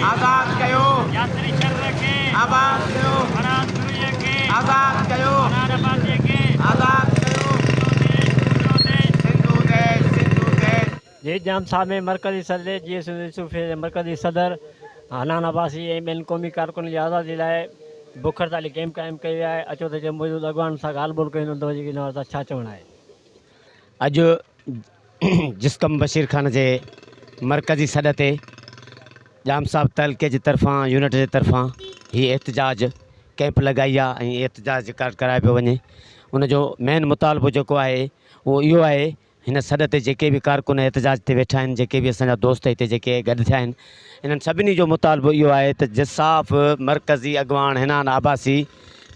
आज़ाद कयो यासर शर के आबाद कयो फराज गुरुय के आज़ाद कयो हनान अब्बासी के आज़ाद कयो सिंधु देश सिंधु देश जे जाम साहब में मरकज़ी सदर जीएस यूसुफ मरकज़ी सदर हनान अब्बासी ऐं ॿियनि क़ौमी कारकुन जी आज़ादी लाइ बुख हड़ताली कैंप क़ाइमु कई आहे। अचो त मौजूदु अॻवान सां ॻाल्हि ॿोल कयूं त वधीक इन वक़्तु छा चवणु आहे। अॼु जिस्कम बशीर ख़ान जे मरकज़ी सॾ ते जाम साहब तहलके जी तरफ़ां यूनिट जे तरफ़ां हीअ एहतजाज कैंप लॻाई आहे ऐं एहतजाज कराए पियो वञे। उनजो मेन मुतालबो जेको आहे उहो इहो आहे, हिन सॾ ते जेके बि कारकुन एहतजाज ते वेठा आहिनि, जेके बि असांजा दोस्त हिते जेके गॾु थिया आहिनि, इन्हनि सभिनी जो मुतालबो इहो आहे त जिसाफ़ मरकज़ी अॻवान हनान अब्बासी,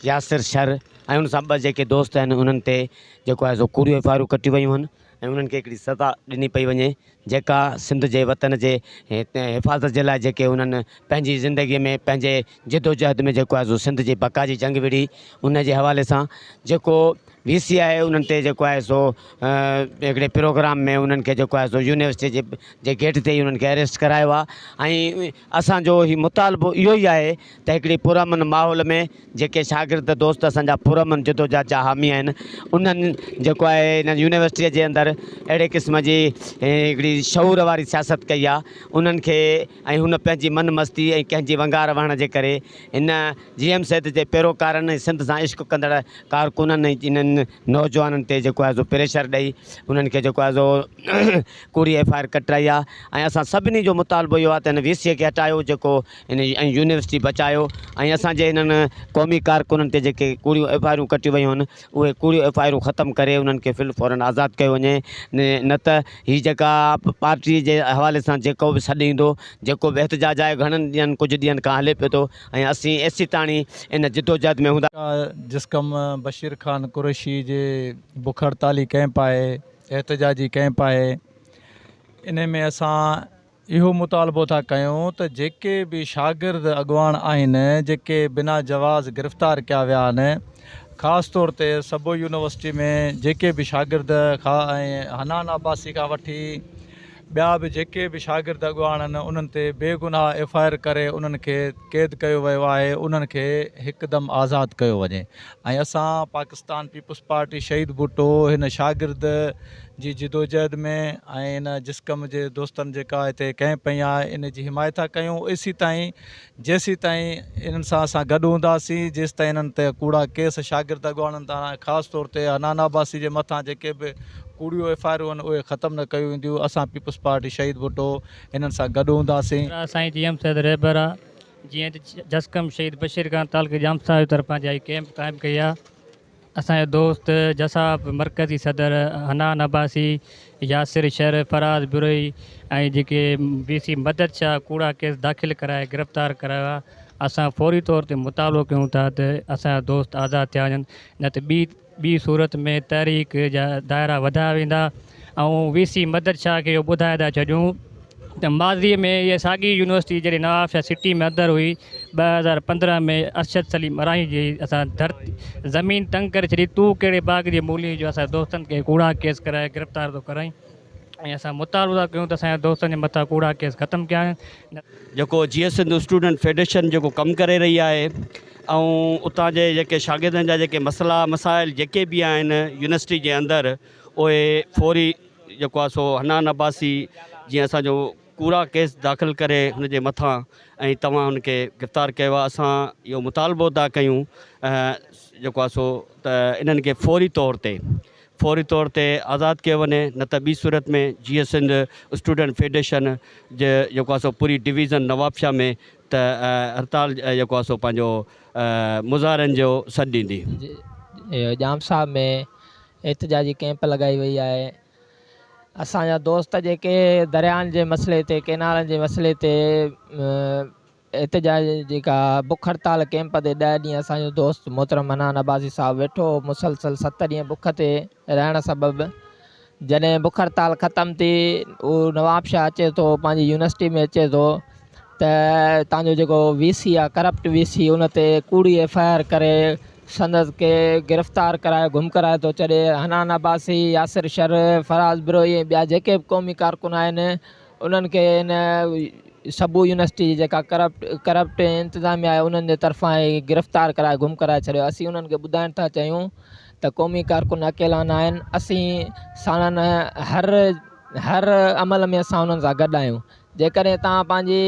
यासिर शर ऐं उन सां ॿ जेके दोस्त आहिनि उन्हनि ते जेको आहे सो कूड़ियूं एफ आई आरूं कटियूं वयूं आहिनि ऐं उन्हनि खे हिकिड़ी सज़ा ॾिनी पई वञे, जेका सिंध जे वतन जे हिफ़ाज़त जे लाइ जेके उन्हनि पंहिंजी ज़िंदगीअ में पंहिंजे जिदोजहद में जेको आहे सो सिंध जी बका जी जंग विड़ी, उन जे हवाले सां जेको VC आहे उन्हनि ते जेको आहे सो हिकिड़े प्रोग्राम में उन्हनि खे जेको आहे सो यूनिवर्सिटी जे गेट ते ई उन्हनि खे अरेस्ट करायो आहे। ऐं असांजो हीउ मुतालबो इहो ई आहे त हिकिड़ी पुरअमन माहौल में जेके शागिर्द दोस्त असांजा पुरअमन जिदोजहद जा हामी आहिनि, उन्हनि जेको आहे हिन यूनिवर्सिटीअ जे अंदरि अहिड़े क़िस्म जी हिकिड़ी शऊर वारी सियासत कई आहे, उन्हनि खे ऐं हुन पंहिंजी मन मस्ती ऐं कंहिंजी वंगार वहण जे करे हिन GM सैद जे पैरोकारनि ऐं सिंध सां इश्क कंदड़ कारकुननि ऐं इन्हनि नौजवाननि ते जेको आहे सो प्रेशर ॾेई उन्हनि खे जेको आहे सो कूड़ी FIR कटाई आहे। ऐं असां सभिनी जो मुतालबो इहो आहे त हिन VC खे हटायो, जेको हिन ऐं यूनिवर्सिटी बचायो ऐं असांजे हिननि क़ौमी कारकुननि ते जेके कूड़ियूं FIR कटियूं वयूं आहिनि उहे कूड़ियूं FIR ख़तमु करे उन्हनि खे फ़ौरन आज़ादु कयो वञे। न त हीअ जेका पार्टी जे हवाले सां जेको बि सॾु ईंदो, जेको बि एहतजाज आहे घणनि ॾींहंनि कुझु ॾींहंनि खां हले पियो थो ऐं असीं एसी ताणी इन जिदोजहद में हूंदा। जिस्कम बशीर ख़ान कुरैशी जे बुख हड़ताली कैंप आहे, एहतजाजी कैंप आहे, इन में असां इहो मुतालबो था कयूं त जेके बि शागिर्द अॻवान आहिनि जेके बिना जवाज़ गिरफ़्तार कया विया आहिनि, ख़ासि तौर ते सबो यूनिवर्सिटी में जेके बि शागिर्द ऐं हनान अब्बासी खां वठी ॿिया बि जेके बि शागिर्द अॻवान आहिनि उन्हनि ते बेगुनाह FIR करे उन्हनि खे क़ैद कयो वियो आहे, उन्हनि खे हिकदमि आज़ादु कयो वञे। ऐं असां पाकिस्तान पीपुल्स पार्टी शहीद भुट्टो हिन शागिर्द जी जिदोजहद में ऐं इन जिस्कम जे दोस्तनि जेका हिते कैंप पई आहे इन जी हिमायत कयूं एसी ताईं जेसीं ताईं इन्हनि सां असां गॾु हूंदासीं, जेसि ताईं इन्हनि ते कूड़ा केस शागिर्द अॻवाननि तां ख़ासि तौर ते हनान अब्बासी जे मथां जेके बि कूड़ियूं FIR आहिनि उहे ख़तमु न कयूं वेंदियूं, असां पीपुल्स पार्टी शहीद भुट्टो हिननि सां गॾु हूंदासीं। साईं GM सैद रहबर आहे, जीअं त जस्कम शहीद बशीर ख़ान तालके जाम साहब जी तरफ़ां जा कैंप क़ाइमु कई आहे। असांजो दोस्त जसाब मरकज़ी सदर हनान अब्बासी, यासिर शर, फराज बुरई ऐं जेके VC मदद शाह कूड़ा केस दाख़िल कराए गिरफ़्तार करायो आहे, असां फौरी तौर ते मुतालबो कयूं था त असांजा दोस्त आज़ादु थिया वञनि, न त ॿी सूरत में तहरीक जा दायरा वधाया वेंदा। ऐं VC मदद शाह खे इहो ॿुधाए था छॾियूं त माज़ीअ में इहा साॻी यूनिवर्सिटी जहिड़ी नवाब शाह सिटी में अंदरि हुई, 2015 में अरशद सलीम अराई जी असां धरती ज़मीन तंग करे छॾी, तूं कहिड़े बाग़ जी मूली जो असांजे दोस्तनि खे कूड़ा केस कराए गिरफ़्तार थो कराई। ऐं असां मुतालबो था कयूं त असांजे दोस्तनि जे मथां कूड़ा केस ख़तमु कया आहिनि। जेको GS सिंध स्टूडेंट फेडरेशन जेको कमु करे रही आहे ऐं उतां जे जेके शागिर्दनि जा जेके मसइला मसाइल जेके बि आहिनि यूनिवर्सिटी जे अंदरि उहे फौरी जेको आहे सो हनान अब्बासी जीअं असांजो कूड़ा केस दाख़िल करे हुनजे मथां ऐं तव्हां हुनखे गिरफ़्तार कयो आहे, असां इहो मुतालबो था कयूं जेको आहे सो त इन्हनि खे फौरी तौर ते आज़ादु कयो वञे, न त ॿी सूरत में GS सिंध स्टूडेंट फेडरेशन जे जेको आहे सो पूरी डिवीज़न नवाबशाह में त हड़ताल जेको आहे सो पंहिंजो मुज़ाहिरनि जो सॾु ॾींदी। जाम साहब में एहतजाजी कैंप लॻाई वई आहे। असांजा दोस्त जेके दरियानि जे मसइले ते, केनालनि जे मसइले ते एहतजाज जेका बुख हड़ताल कैंप ते 10 ॾींहं असांजो दोस्त मोहतरम हनान अब्बासी साहब वेठो मुसलसल 7 ॾींहं बुख ते रहण सबबि, जॾहिं बुख हड़ताल ख़तमु थी उहो नवाबशाह अचे थो पंहिंजी यूनिवर्सिटी में अचे थो त तव्हांजो जेको VC आहे करप्ट VC उन ते कूड़ी FIR करे संदसि खे गिरफ़्तार कराए गुम कराए थो छॾे। हनान अब्बासी, यासिर शर, फराज बुरई ऐं ॿिया जेके बि क़ौमी कारकुन आहिनि उन्हनि खे इन सबू यूनिवर्सिटी जी जेका करप्ट इंतिज़ामिया आहे उन्हनि जे तरफ़ां ई गिरफ़्तार कराए गुम कराए छॾियो। असीं उन्हनि खे ॿुधाइण था चाहियूं त क़ौमी कारकुन अकेला न आहिनि, असीं साणनि हर अमल में असां उन्हनि सां गॾु आहियूं। जेकॾहिं तव्हां पंहिंजी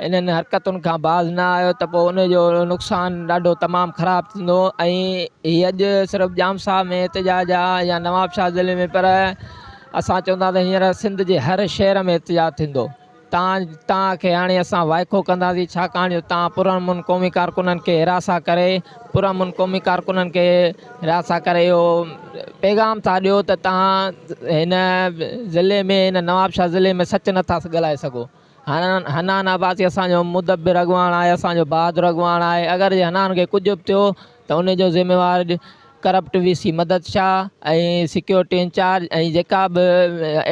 इन्हनि हरकतुनि खां बाज़ न आहियो त पोइ उनजो नुक़सानु ॾाढो तमामु ख़राबु थींदो। ऐं हीअ अॼु सिर्फ़ु जामसा में एतिजाज आहे या नवाबशाह ज़िले में, पर असां चवंदा त हींअर सिंध जे हर शहर में एतिजाज थींदो। तव्हांखे हाणे असां वाइको कंदासीं, छाकाणि जो तव्हां पुरअमन क़ौमी कारकुननि खे हिरासा करे पुरअमन क़ौमी कारकुननि खे हिरासा करे इहो पैगाम था ॾियो त तव्हां हिन ज़िले में, हिन नवाबशाह ज़िले में सच नथा ॻाल्हाए सघो। हनान अब्बासी असांजो मुदब्बिर अॻुवाण आहे, असांजो बहादुर अॻुवाण आहे। अगरि जे हनान खे कुझु बि थियो त उनजो ज़िम्मेवार करप्ट VC मदद शाह ऐं सिक्योरिटी इंचार्ज ऐं जेका बि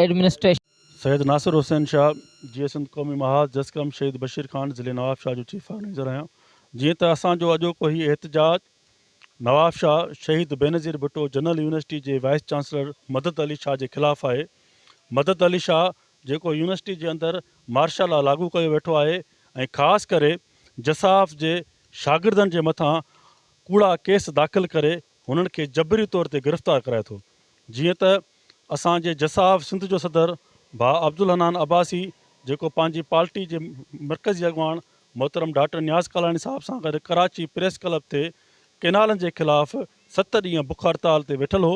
एडमिनिस्ट्रेशन। सैयद नासिर हुसैन शाह जी सिंध क़ौमी महाज जसकम शहीद बशीर खान ज़िले नवाबशाह जो चीफ ऑर्गेनाइज़र आहियां। जीअं त असांजो अॼोको हीउ एहतजाज नवाबशाह शहीद बेनज़ीर भुट्टो जनरल यूनिवर्सिटी जे वाइस चांसलर मदद अली शाह जे ख़िलाफ़ु आहे। मदद अली शाह जेको यूनिवर्सिटी जे अंदरि मार्शल लॉ लागू कयो वेठो आहे ऐं ख़ासि करे जसाफ जे शागिर्दनि जे मथां कूड़ा केस दाख़िल करे हुननि खे जबरी तौर ते गिरफ़्तार कराए थो। जीअं त असांजे जसाफ सिंध जो सदर भाउ अब्दुल हनान अब्बासी जेको पंहिंजी पार्टी जे मरकज़ी अॻुवान मोहतरम डॉक्टर नियाज़ कालानी साहिब सां गॾु कराची प्रेस क्लब ते केनालनि जे ख़िलाफ़ु 7 ॾींहं बुख हड़ताल ते वेठल हो।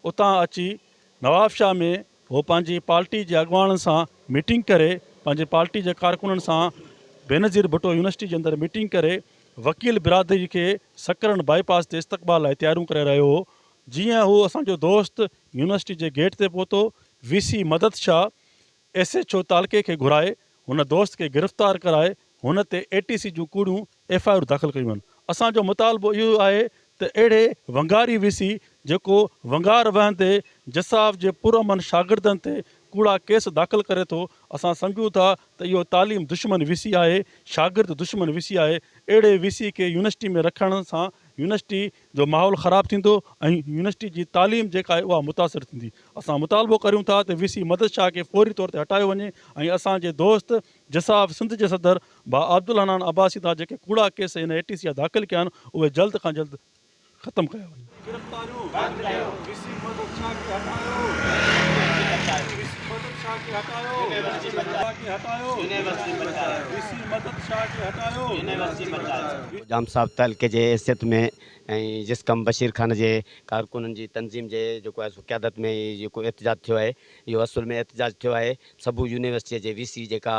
उतां अची नवाबशाह में उहो पंहिंजी पार्टी जे अॻुवाननि सां मीटिंग करे, पंहिंजे पार्टी जे कारकुननि सां बेनज़ीर भुट्टो यूनिवर्सिटी जे अंदरि मीटिंग करे वकील बिरादरी खे सकरन बाईपास ते इस्तक़बाल लाइ तयारियूं करे रहियो हो। जीअं हू असांजो दोस्त यूनिवर्सिटी जे गेट ते पहुतो, VC मदद शाह SHO तालके खे घुराए हुन दोस्त खे गिरफ़्तार कराए हुन ते ATC जूं कूड़ियूं FIR दाख़िल कयूं आहिनि। असांजो मुतालबो इहो आहे त अहिड़े वंगारी VC जेको वंगार वहंदे जसाफ जे पुरअमन शागिर्दनि ते कूड़ा केस दाख़िल करे थो, असां सम्झूं था त इहो तालीम दुश्मन VC आहे, शागिर्द दुश्मन VC आहे। अहिड़े VC खे यूनिवर्सिटी में रखण सां यूनिवर्सिटी जो माहौल ख़राबु थींदो ऐं यूनिवर्सिटी जी तालीम जेका आहे उहा मुतासिर थींदी। असां मुतालबो करियूं था त VC मदद शाह खे फौरी तौर ते हटायो वञे ऐं असांजे दोस्त जसाफ सिंध जे सदर भाउ अब्दुल हनान अब्बासी तां जेके कूड़ा केस हिन ATC जा दाख़िल कया आहिनि उहे जल्द खां जल्द ख़तमु कया वञनि। जाम साहब तहलके जे हैसियत में ऐं जिसकम बशीर खान जे कारकुननि जी तंज़ीम जे जेको आहे सो क़यादत में जेको एहतजाज थियो आहे, इहो असुल में एहतजाज थियो आहे सबू यूनिवर्सिटीअ जे VC जेका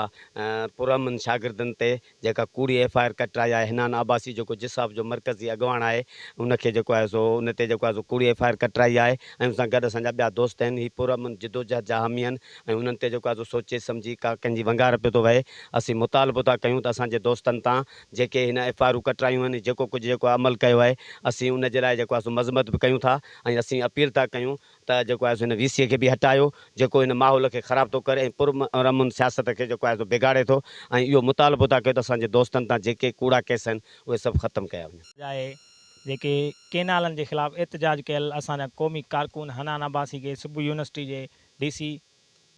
पुरअमन शागिर्दनि ते जेका कूड़ी FIR कटराई आहे। हनान अब्बासी जेको जिसाफ जो मरकज़ी अॻुवाण आहे उनखे जेको आहे सो उन ते जेको आहे सो कूड़ी FIR कटराई आहे ऐं उन सां गॾु असांजा ॿिया दोस्त आहिनि। हीअ पुरअमन जिदोजहद जा हामी आहिनि ऐं उन्हनि ते जेको आहे सो सोचे सम्झी का कंहिंजी वंगार पियो थो वहे। असीं मुतालबो था कयूं त असांजे दोस्तनि तां जेके हिन FIR कटरायूं आहिनि, जेको कुझु जेको अमल कयो आहे, असीं उन जे लाइ जेको आहे सो मज़मत बि कयूं था ऐं असीं अपील था कयूं त जेको आहे सो हिन VC खे बि हटायो जेको हिन माहौल खे ख़राबु थो करे ऐं पुरअमन सियासत खे जेको आहे सो बिगाड़े थो। ऐं इहो मुतालबो था कयूं त असांजे दोस्तनि तां जेके कूड़ा केस आहिनि उहे सभु ख़तमु कया वञनि। जेके केनालनि जे ख़िलाफ़ु एहतजाज कयल असांजा क़ौमी कारकुन हनान अब्बासी खे सबू यूनिवर्सिटी जे DC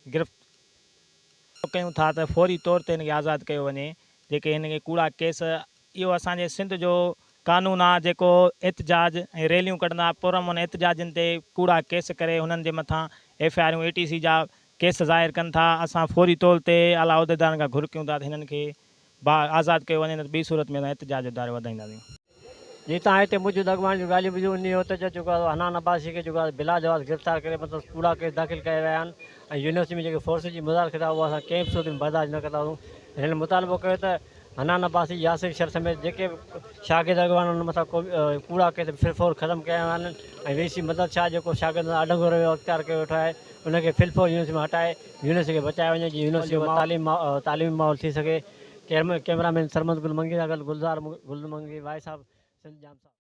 गिरफ़्तार कयूं था त फौरी तौर ते हिनखे आज़ादु कयो वञे। जेके हिनखे कूड़ा केस, इहो असांजे सिंध जो कानून आहे जेको एहतजाज ऐं रैलियूं कढंदा पुरअमन एहतजाजनि ते कूड़ा केस करे हुननि जे मथां FIR ATC जा केस ज़ाहिर कनि था। असां फौरी तौर ते आला उहिदेदारनि खां घुर कयूं था त हिननि खे आज़ादु कयो वञे, न ॿी सूरत में एहतजाज जो दायरो वधाईंदासीं। जी तव्हां हिते मौजूदु अॻुवान जूं ॻाल्हियूं ॿुधियूं, उन जो जेको आहे हनान अब्बासी खे जेको आहे बिला जवाज़ गिरफ़्तार करे मतिलबु कूड़ा केस दाख़िल कया विया आहिनि ऐं यूनिवर्सिटी में जेके फोर्स जी मुदाख़लत आहे उहा असां कंहिं बि सूरत में बर्दाश्त न कंदासीं। हिन मुतालबो कयो त हनान अब्बासी यासिर शर समेत जेके शागिर्द अॻुवान उन मथां कूड़ा केस फिलफौर ख़तमु कया विया आहिनि ऐं VC मदद शाह जेको शागिर्द अॾंगो रवियो अख़्तियार कयो वेठो आहे उनखे फिलफौर यूनिवर्सिटी में हटाए यूनिवर्सिटी खे बचाए वञे जीअं यूनिवर्सिटी जो तालीमी माहौल थी सघे। कैमरामैन सरमद गुल मंगी सां गॾु गुलज़ार गुल मंगी भाई साहब सिंध जाम साहब।